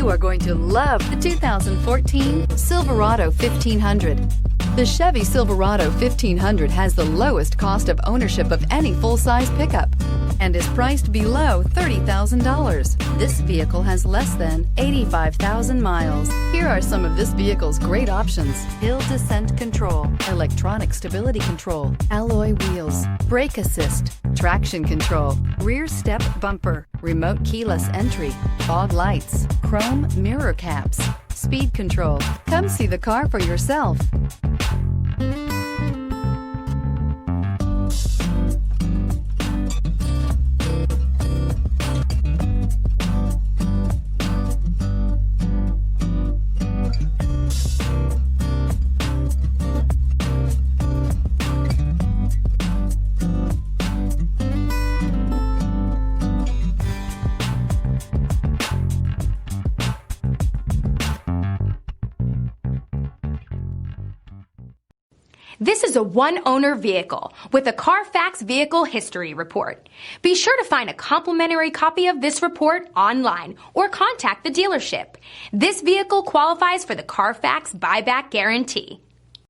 You are going to love the 2014 Silverado 1500. The Chevy Silverado 1500 has the lowest cost of ownership of any full-size pickup and is priced below $30,000. This vehicle has less than 85,000 miles. Here are some of this vehicle's great options: hill descent control, electronic stability control, alloy wheels, brake assist, traction control, rear step bumper, remote keyless entry, fog lights, chrome mirror caps, speed control. Come see the car for yourself. This is a one-owner vehicle with a Carfax Vehicle History Report. Be sure to find a complimentary copy of this report online or contact the dealership. This vehicle qualifies for the Carfax Buyback Guarantee.